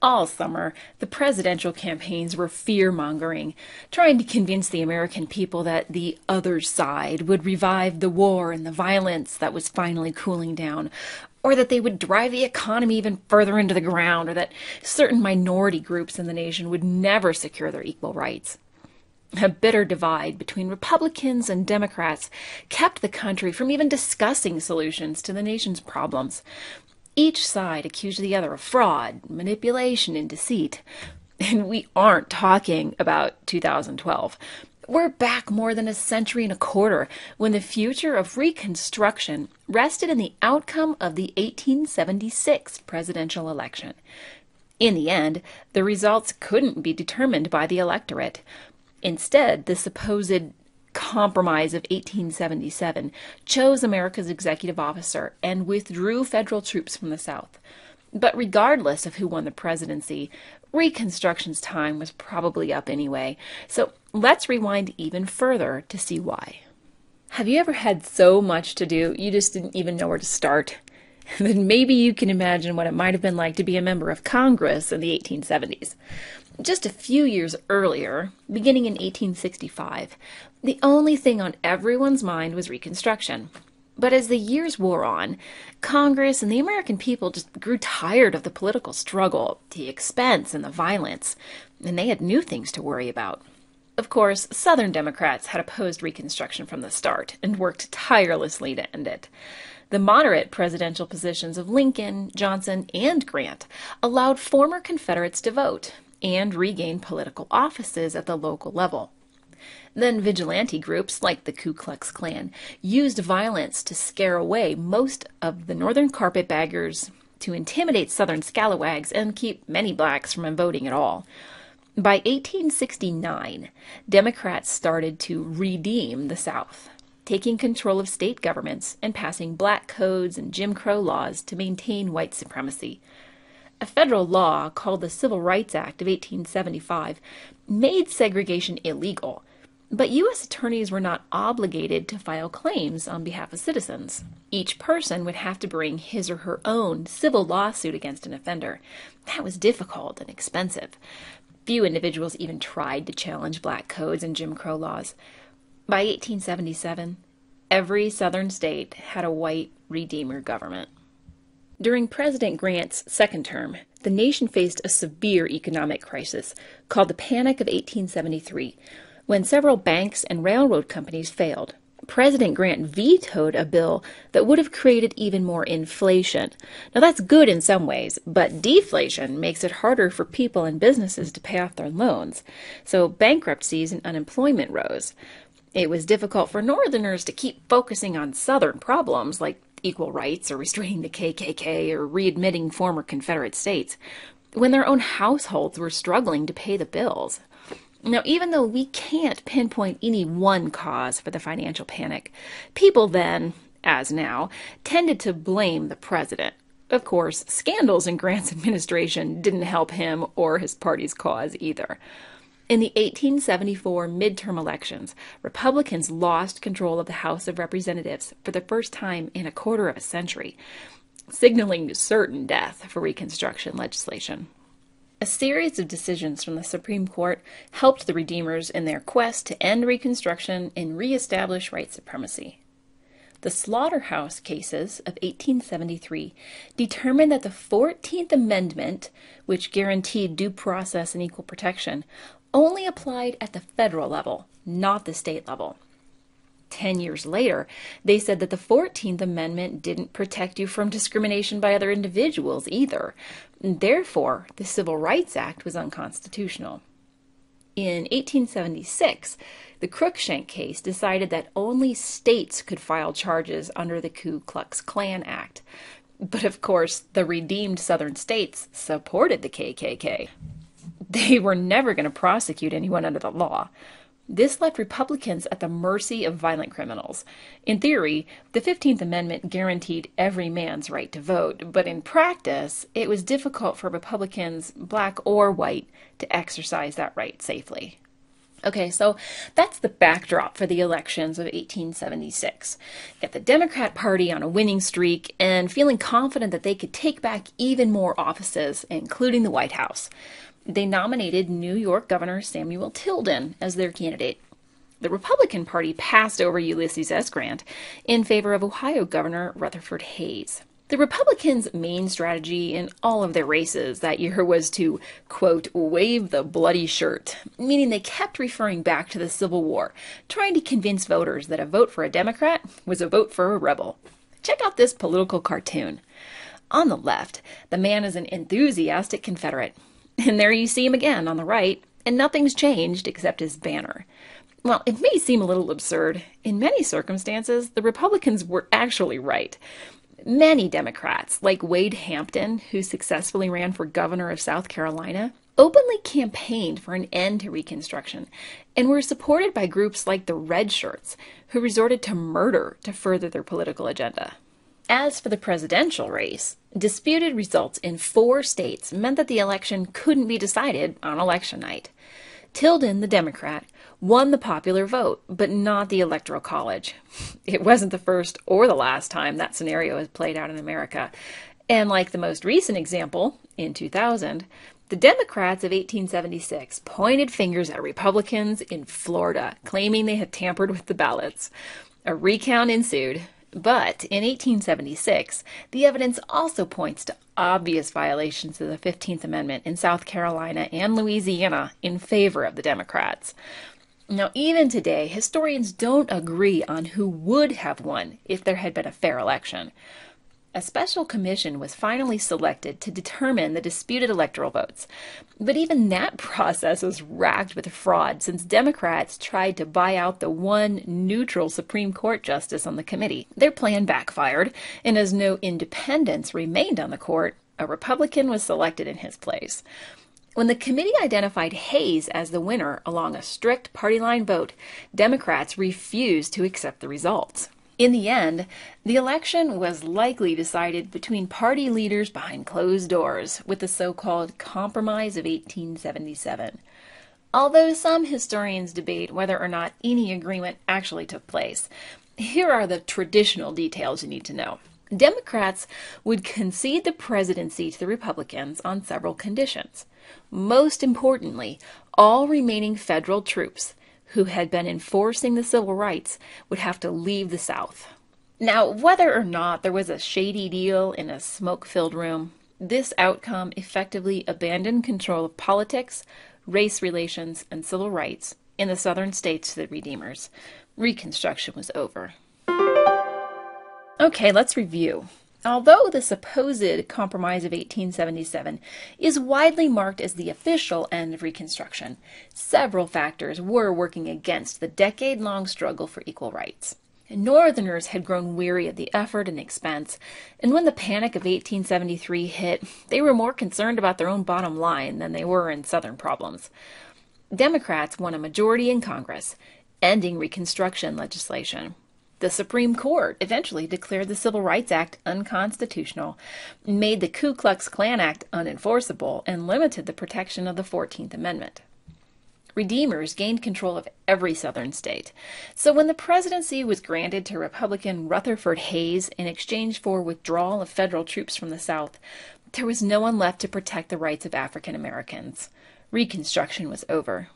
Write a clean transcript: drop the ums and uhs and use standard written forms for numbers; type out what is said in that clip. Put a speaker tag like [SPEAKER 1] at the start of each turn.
[SPEAKER 1] All summer, the presidential campaigns were fear-mongering, trying to convince the American people that the other side would revive the war and the violence that was finally cooling down, or that they would drive the economy even further into the ground, or that certain minority groups in the nation would never secure their equal rights. A bitter divide between Republicans and Democrats kept the country from even discussing solutions to the nation's problems. Each side accused the other of fraud, manipulation, and deceit. And we aren't talking about 2012. We're back more than a century and a quarter when the future of Reconstruction rested in the outcome of the 1876 presidential election. In the end, the results couldn't be determined by the electorate. Instead, the supposed Compromise of 1877 chose America's executive officer and withdrew federal troops from the South. But regardless of who won the presidency, Reconstruction's time was probably up anyway. So let's rewind even further to see why. Have you ever had so much to do you just didn't even know where to start? Then maybe you can imagine what it might have been like to be a member of Congress in the 1870s. Just a few years earlier, beginning in 1865, the only thing on everyone's mind was Reconstruction. But as the years wore on, Congress and the American people just grew tired of the political struggle, the expense, and the violence, and they had new things to worry about. Of course, Southern Democrats had opposed Reconstruction from the start and worked tirelessly to end it. The moderate presidential positions of Lincoln, Johnson, and Grant allowed former Confederates to vote and regain political offices at the local level. Then vigilante groups like the Ku Klux Klan used violence to scare away most of the Northern carpetbaggers, to intimidate Southern scalawags, and keep many blacks from voting at all. By 1869, Democrats started to redeem the South, taking control of state governments and passing black codes and Jim Crow laws to maintain white supremacy. A federal law called the Civil Rights Act of 1875 made segregation illegal, but U.S. attorneys were not obligated to file claims on behalf of citizens. Each person would have to bring his or her own civil lawsuit against an offender. That was difficult and expensive. Few individuals even tried to challenge black codes and Jim Crow laws. By 1877, every Southern state had a white Redeemer government. During President Grant's second term, the nation faced a severe economic crisis called the Panic of 1873, when several banks and railroad companies failed. President Grant vetoed a bill that would have created even more inflation. Now that's good in some ways, but deflation makes it harder for people and businesses to pay off their loans. So bankruptcies and unemployment rose. It was difficult for Northerners to keep focusing on Southern problems like equal rights or restraining the KKK or readmitting former Confederate states, when their own households were struggling to pay the bills. Now, even though we can't pinpoint any one cause for the financial panic, people then, as now, tended to blame the president. Of course, scandals in Grant's administration didn't help him or his party's cause either. In the 1874 midterm elections, Republicans lost control of the House of Representatives for the first time in a quarter of a century, signaling certain death for Reconstruction legislation. A series of decisions from the Supreme Court helped the Redeemers in their quest to end Reconstruction and reestablish white supremacy. The Slaughterhouse Cases of 1873 determined that the 14th Amendment, which guaranteed due process and equal protection, only applied at the federal level, not the state level. 10 years later, they said that the 14th Amendment didn't protect you from discrimination by other individuals either. Therefore, the Civil Rights Act was unconstitutional. In 1876, the Cruikshank case decided that only states could file charges under the Ku Klux Klan Act. But of course, the redeemed Southern states supported the KKK. They were never going to prosecute anyone under the law. This left Republicans at the mercy of violent criminals. In theory, the 15th Amendment guaranteed every man's right to vote, but in practice, it was difficult for Republicans, black or white, to exercise that right safely. Okay, so that's the backdrop for the elections of 1876. Get the Democrat Party on a winning streak and feeling confident that they could take back even more offices, including the White House. They nominated New York Governor Samuel Tilden as their candidate. The Republican Party passed over Ulysses S. Grant in favor of Ohio Governor Rutherford Hayes. The Republicans' main strategy in all of their races that year was to, quote, wave the bloody shirt, meaning they kept referring back to the Civil War, trying to convince voters that a vote for a Democrat was a vote for a rebel. Check out this political cartoon. On the left, the man is an enthusiastic Confederate. And there you see him again on the right, and nothing's changed except his banner. Well, it may seem a little absurd. In many circumstances, the Republicans were actually right. Many Democrats, like Wade Hampton, who successfully ran for governor of South Carolina, openly campaigned for an end to Reconstruction and were supported by groups like the Red Shirts, who resorted to murder to further their political agenda. As for the presidential race, disputed results in 4 states meant that the election couldn't be decided on election night. Tilden, the Democrat, won the popular vote, but not the Electoral College. It wasn't the first or the last time that scenario has played out in America. And like the most recent example, in 2000, the Democrats of 1876 pointed fingers at Republicans in Florida, claiming they had tampered with the ballots. A recount ensued, but in 1876, the evidence also points to obvious violations of the 15th Amendment in South Carolina and Louisiana in favor of the Democrats. Now, even today, historians don't agree on who would have won if there had been a fair election. A special commission was finally selected to determine the disputed electoral votes. But even that process was racked with fraud since Democrats tried to buy out the one neutral Supreme Court justice on the committee. Their plan backfired, and as no independents remained on the court, a Republican was selected in his place. When the committee identified Hayes as the winner along a strict party line vote, Democrats refused to accept the results. In the end, the election was likely decided between party leaders behind closed doors with the so-called Compromise of 1877. Although some historians debate whether or not any agreement actually took place, here are the traditional details you need to know. Democrats would concede the presidency to the Republicans on several conditions. Most importantly, all remaining federal troops who had been enforcing the civil rights would have to leave the South. Now, whether or not there was a shady deal in a smoke-filled room, this outcome effectively abandoned control of politics, race relations, and civil rights in the southern states to the Redeemers. Reconstruction was over. Okay, let's review. Although the supposed Compromise of 1877 is widely marked as the official end of Reconstruction, several factors were working against the decade-long struggle for equal rights. Northerners had grown weary of the effort and expense, and when the Panic of 1873 hit, they were more concerned about their own bottom line than they were in Southern problems. Democrats won a majority in Congress, ending Reconstruction legislation. The Supreme Court eventually declared the Civil Rights Act unconstitutional, made the Ku Klux Klan Act unenforceable, and limited the protection of the 14th Amendment. Redeemers gained control of every southern state, so when the presidency was granted to Republican Rutherford Hayes in exchange for withdrawal of federal troops from the South, there was no one left to protect the rights of African Americans. Reconstruction was over.